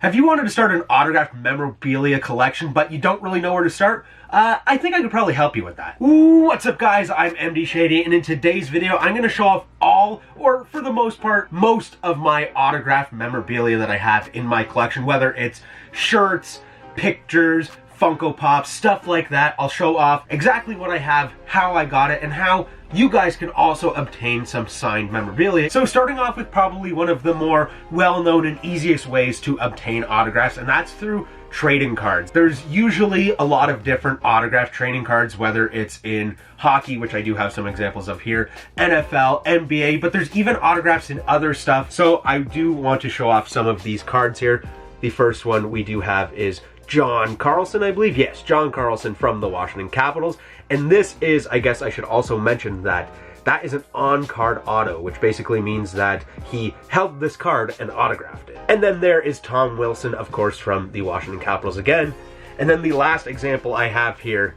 Have you wanted to start an autographed memorabilia collection, but you don't really know where to start? I think I could probably help you with that. Ooh, what's up guys? I'm MD Shady, and in today's video, I'm going to show off all, or for the most part, most of my autographed memorabilia that I have in my collection, whether it's shirts, pictures, Funko Pops, stuff like that. I'll show off exactly what I have, how I got it, and how you guys can also obtain some signed memorabilia. So starting off with probably one of the more well-known and easiest ways to obtain autographs, and that's through trading cards. There's usually a lot of different autographed trading cards, whether it's in hockey, which I do have some examples of here, NFL, NBA, but there's even autographs in other stuff. So I do want to show off some of these cards here. The first one we do have is John Carlson, I believe. Yes, John Carlson from the Washington Capitals. And this is, I guess I should also mention that that is an on-card auto, which basically means that he held this card and autographed it. And then there is Tom Wilson, of course, from the Washington Capitals again. And then the last example I have here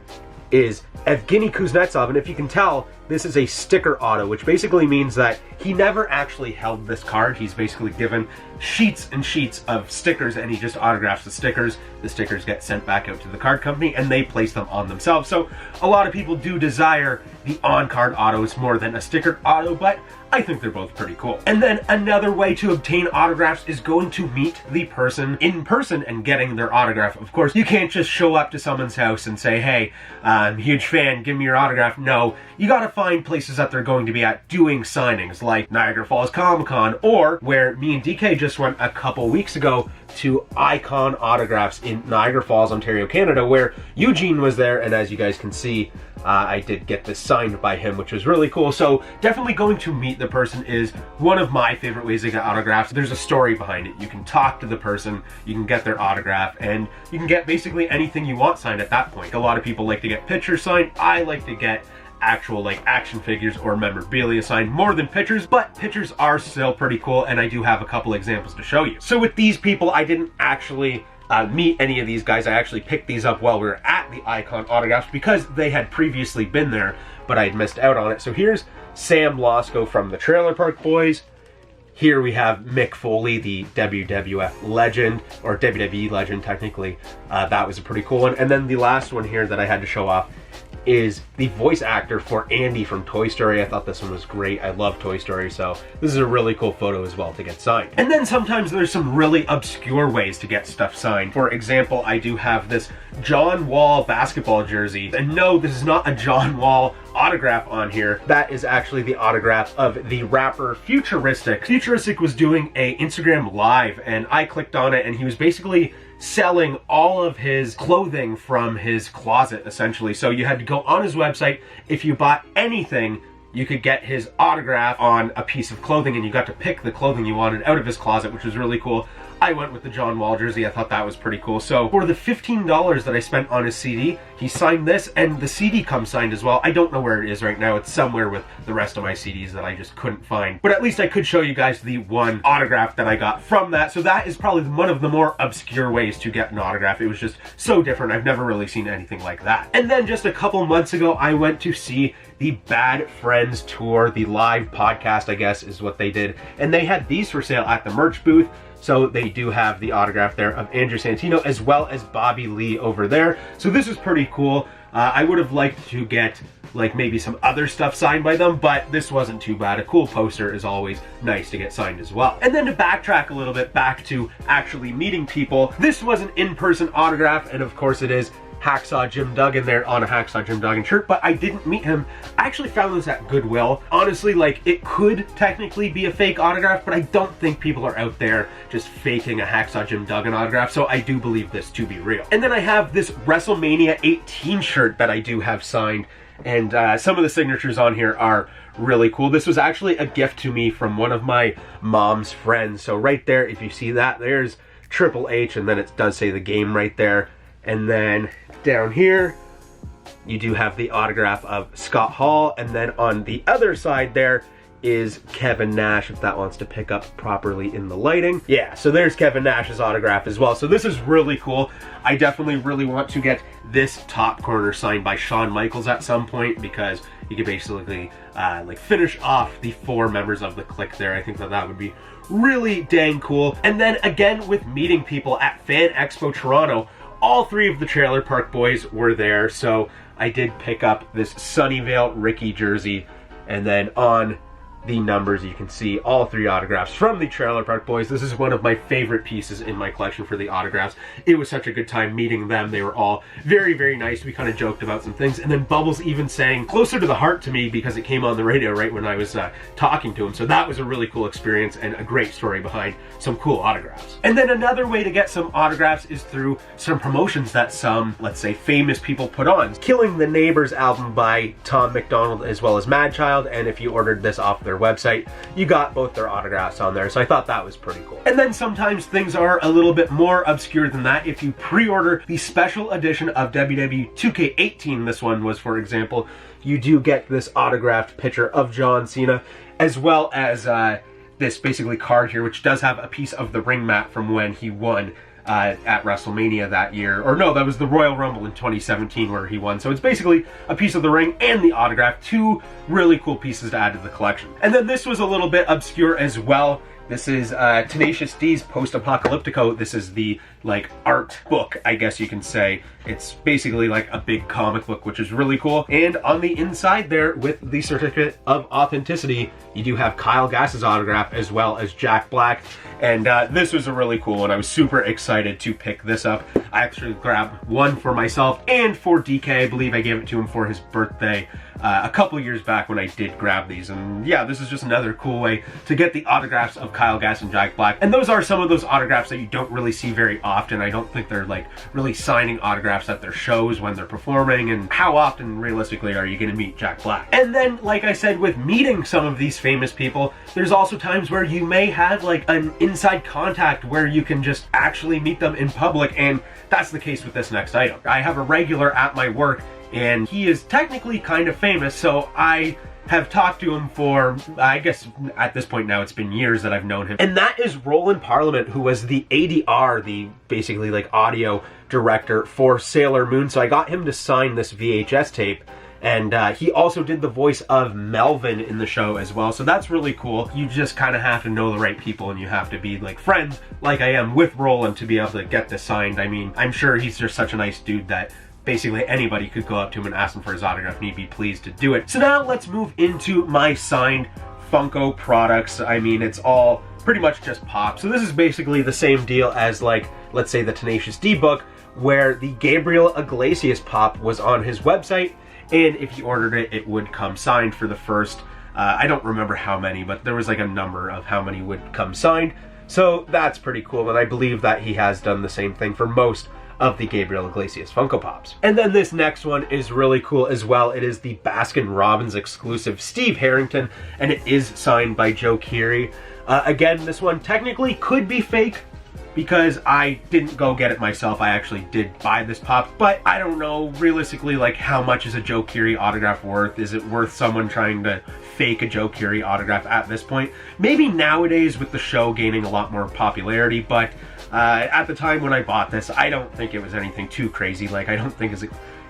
is Evgeny Kuznetsov, and if you can tell, this is a sticker auto, which basically means that he never actually held this card. He's basically given sheets and sheets of stickers, and he just autographs the stickers. The stickers get sent back out to the card company, and they place them on themselves. So a lot of people do desire the on-card autos more than a sticker auto, but I think they're both pretty cool. And then another way to obtain autographs is going to meet the person in person and getting their autograph. Of course, you can't just show up to someone's house and say, hey, I'm a huge fan, give me your autograph. No, you gotta find places that they're going to be at doing signings, like Niagara Falls Comic-Con, or where me and DK just went a couple weeks ago to Icon Autographs in Niagara Falls, Ontario, Canada, where Eugene was there, and as you guys can see, I did get this signed by him, which was really cool. So definitely going to meet the person is one of my favorite ways to get autographs. There's a story behind it. You can talk to the person, you can get their autograph, and you can get basically anything you want signed at that point. A lot of people like to get pictures signed. I like to get actual like action figures or memorabilia signed more than pictures, but pictures are still pretty cool, and I do have a couple examples to show you. So with these people, I didn't actually meet any of these guys. I actually picked these up while we were at the Icon Autographs because they had previously been there, but I had missed out on it. So here's Sam Losco from the Trailer Park Boys. Here we have Mick Foley, the WWF legend, or WWE legend technically. That was a pretty cool one. And then the last one here that I had to show off is the voice actor for Andy from Toy Story. I thought this one was great. I love Toy Story, so this is a really cool photo as well to get signed. And then sometimes there's some really obscure ways to get stuff signed. For example, I do have this John Wall basketball jersey. And no, this is not a John Wall autograph on here. That is actually the autograph of the rapper Futuristic. Futuristic was doing a Instagram live, and I clicked on it, and he was basically selling all of his clothing from his closet, essentially. So you had to go on his website. If you bought anything, you could get his autograph on a piece of clothing, and you got to pick the clothing you wanted out of his closet, which was really cool. I went with the John Wall jersey. I thought that was pretty cool. So for the $15 that I spent on his CD, he signed this, and the CD comes signed as well. I don't know where it is right now. It's somewhere with the rest of my CDs that I just couldn't find. But at least I could show you guys the one autograph that I got from that. So that is probably one of the more obscure ways to get an autograph. It was just so different. I've never really seen anything like that. And then just a couple months ago, I went to see the Bad Friends Tour, the live podcast, I guess, is what they did. And they had these for sale at the merch booth. So they do have the autograph there of Andrew Santino as well as Bobby Lee over there. So this is pretty cool. I would have liked to get like maybe some other stuff signed by them, but this wasn't too bad. A cool poster is always nice to get signed as well. And then to backtrack a little bit back to actually meeting people, this was an in-person autograph, and of course it is Hacksaw Jim Duggan there on a Hacksaw Jim Duggan shirt, but I didn't meet him. I actually found this at Goodwill. Honestly, like, it could technically be a fake autograph, but I don't think people are out there just faking a Hacksaw Jim Duggan autograph, so I do believe this to be real. And then I have this WrestleMania 18 shirt that I do have signed, and some of the signatures on here are really cool. This was actually a gift to me from one of my mom's friends. So right there, if you see that, there's Triple H, and then it does say the game right there. And then down here, you do have the autograph of Scott Hall. And then on the other side there is Kevin Nash, if that wants to pick up properly in the lighting. Yeah, so there's Kevin Nash's autograph as well. So this is really cool. I definitely really want to get this top corner signed by Shawn Michaels at some point, because you could basically like finish off the 4 members of the Clique there. I think that that would be really dang cool. And then again, with meeting people at Fan Expo Toronto, all three of the Trailer Park Boys were there, so I did pick up this Sunnyvale Ricky jersey, and then on the numbers you can see all three autographs from the Trailer Park Boys. This is one of my favorite pieces in my collection for the autographs. It was such a good time meeting them. They were all very, very nice. We kind of joked about some things, and then Bubbles even sang Closer to the Heart to me because it came on the radio right when I was talking to him. So that was a really cool experience and a great story behind some cool autographs. And then another way to get some autographs is through some promotions that some, let's say, famous people put on. Killing the Neighbors album by Tom McDonald as well as Madchild, and if you ordered this off their website, you got both their autographs on there, so I thought that was pretty cool. And then sometimes things are a little bit more obscure than that. If you pre-order the special edition of WWE 2K18, this one was, for example, you do get this autographed picture of John Cena, as well as this basically card here, which does have a piece of the ring mat from when he won at WrestleMania that year. Or no, that was the Royal Rumble in 2017 where he won. So it's basically a piece of the ring and the autograph. Two really cool pieces to add to the collection. And then this was a little bit obscure as well. This is Tenacious D's Post-Apocalyptico. This is the, like, art book, I guess you can say. It's basically like a big comic book, which is really cool. And on the inside there, with the certificate of authenticity, you do have Kyle Gass's autograph as well as Jack Black. And this was a really cool one. I was super excited to pick this up. I actually grabbed one for myself and for DK. I believe I gave it to him for his birthday a couple years back when I did grab these. And yeah, this is just another cool way to get the autographs of Kyle Gass and Jack Black. And those are some of those autographs that you don't really see very often. I don't think they're like really signing autographs at their shows when they're performing. And how often realistically are you going to meet Jack Black? And then, like I said, with meeting some of these famous people, there's also times where you may have like an inside contact where you can just actually meet them in public, and that's the case with this next item. I have a regular at my work, and he is technically kind of famous, so I have talked to him for, I guess at this point now it's been years that I've known him. And that is Roland Parliament, who was the ADR, the basically like audio director for Sailor Moon. So I got him to sign this VHS tape. And he also did the voice of Melvin in the show as well. So that's really cool. You just kind of have to know the right people, and you have to be like friends, like I am with Roland, to be able to get this signed. I mean, I'm sure he's just such a nice dude that basically anybody could go up to him and ask him for his autograph and he'd be pleased to do it. So now let's move into my signed Funko products. I mean, it's all pretty much just pop. So this is basically the same deal as, like, let's say the Tenacious D book, where the Gabriel Iglesias pop was on his website, and if you ordered it, it would come signed for the first, I don't remember how many, but there was like a number of how many would come signed. So that's pretty cool, and I believe that he has done the same thing for most of the Gabriel Iglesias Funko Pops. And then this next one is really cool as well. It is the Baskin-Robbins exclusive Steve Harrington, and it is signed by Joe Keery. Again, this one technically could be fake, because I didn't go get it myself. I actually did buy this pop, but I don't know realistically, like, how much is a Joe Keery autograph worth? Is it worth someone trying to fake a Joe Keery autograph at this point? Maybe nowadays with the show gaining a lot more popularity, but at the time when I bought this, I don't think it was anything too crazy. Like, I don't think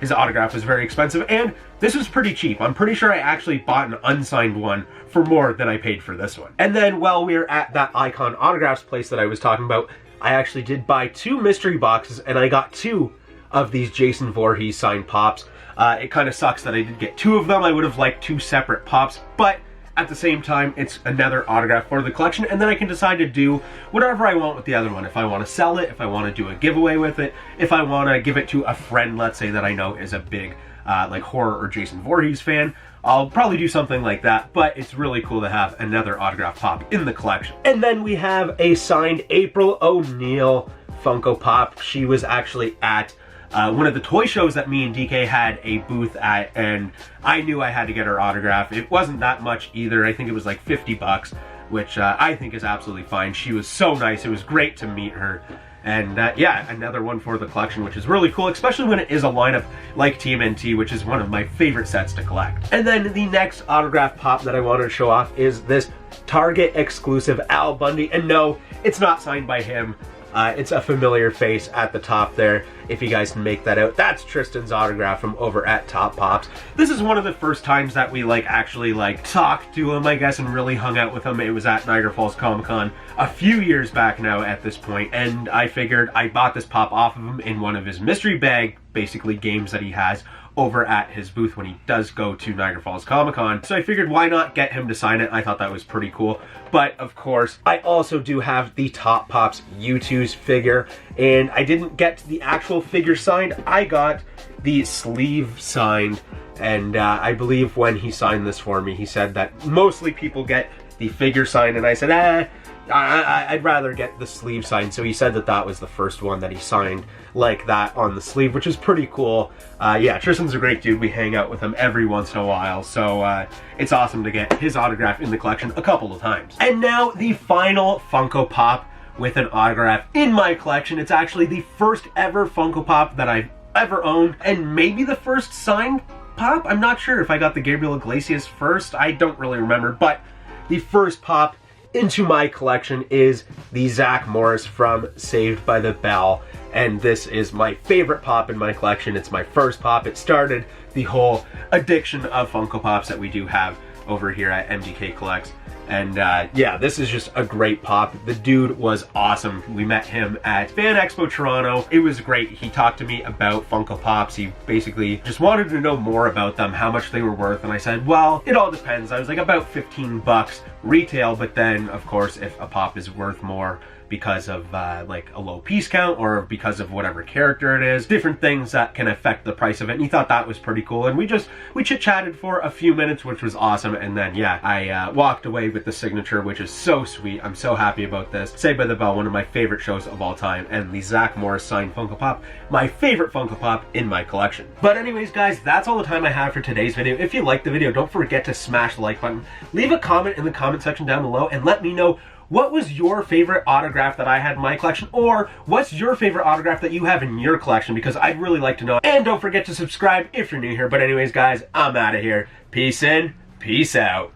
his autograph was very expensive, and this was pretty cheap. I'm pretty sure I actually bought an unsigned one for more than I paid for this one. And then while we were at that Icon Autographs place that I was talking about, I actually did buy 2 mystery boxes, and I got 2 of these Jason Voorhees signed pops. It kind of sucks that I did get 2 of them. I would have liked 2 separate pops, but at the same time, it's another autograph for the collection, and then I can decide to do whatever I want with the other one. If I want to sell it, if I want to do a giveaway with it, if I want to give it to a friend, let's say, that I know is a big like horror or Jason Voorhees fan, I'll probably do something like that. But it's really cool to have another autograph pop in the collection. And then we have a signed April O'Neil Funko Pop. She was actually at one of the toy shows that me and DK had a booth at, and I knew I had to get her autograph. It wasn't that much either. I think it was like 50 bucks, which I think is absolutely fine. She was so nice. It was great to meet her. And yeah, another one for the collection, which is really cool, especially when it is a lineup like TMNT, which is one of my favorite sets to collect. And then the next autograph pop that I wanted to show off is this Target exclusive Al Bundy. And no, it's not signed by him. It's a familiar face at the top there, if you guys can make that out. That's Tristan's autograph from over at Top Pops. This is one of the first times that we actually talked to him, I guess, and really hung out with him. It was at Niagara Falls Comic-Con a few years back now at this point, and I figured I bought this pop off of him in one of his mystery bag, basically, games that he has over at his booth when he does go to Niagara Falls Comic-Con. So I figured why not get him to sign it. I thought that was pretty cool. But of course, I also do have the Top Pops U2's figure, and I didn't get the actual figure signed. I got the sleeve signed, and I believe when he signed this for me, he said that mostly people get the figure signed, and I said, I'd rather get the sleeve signed. So he said that that was the first one that he signed like that on the sleeve, which is pretty cool. Yeah, Tristan's a great dude. We hang out with him every once in a while, so it's awesome to get his autograph in the collection a couple of times. And now the final Funko Pop with an autograph in my collection. It's actually the first ever Funko Pop that I've ever owned, and maybe the first signed pop. I'm not sure if I got the Gabriel Iglesias first. I don't really remember, but the first pop into my collection is the Zach Morris from Saved by the Bell, and this is my favorite pop in my collection. It's my first pop. It started the whole addiction of Funko Pops that we do have over here at MDK Collects. And yeah, this is just a great pop. The dude was awesome. We met him at Fan Expo Toronto. It was great. He talked to me about Funko Pops. He basically just wanted to know more about them, how much they were worth. And I said, well, it all depends. I was like, about 15 bucks retail, but then of course, if a pop is worth more because of like a low piece count or because of whatever character it is, different things that can affect the price of it. And he thought that was pretty cool. And we chit-chatted for a few minutes, which was awesome. And then yeah, I walked away with the signature, which is so sweet. I'm so happy about this. Saved by the Bell, one of my favorite shows of all time, and the Zach Morris signed Funko Pop, my favorite Funko Pop in my collection. But anyways, guys, that's all the time I have for today's video. If you liked the video, don't forget to smash the like button. Leave a comment in the comment section down below and let me know what was your favorite autograph that I had in my collection, or what's your favorite autograph that you have in your collection, because I'd really like to know. And don't forget to subscribe if you're new here. But anyways, guys, I'm out of here. Peace in, peace out.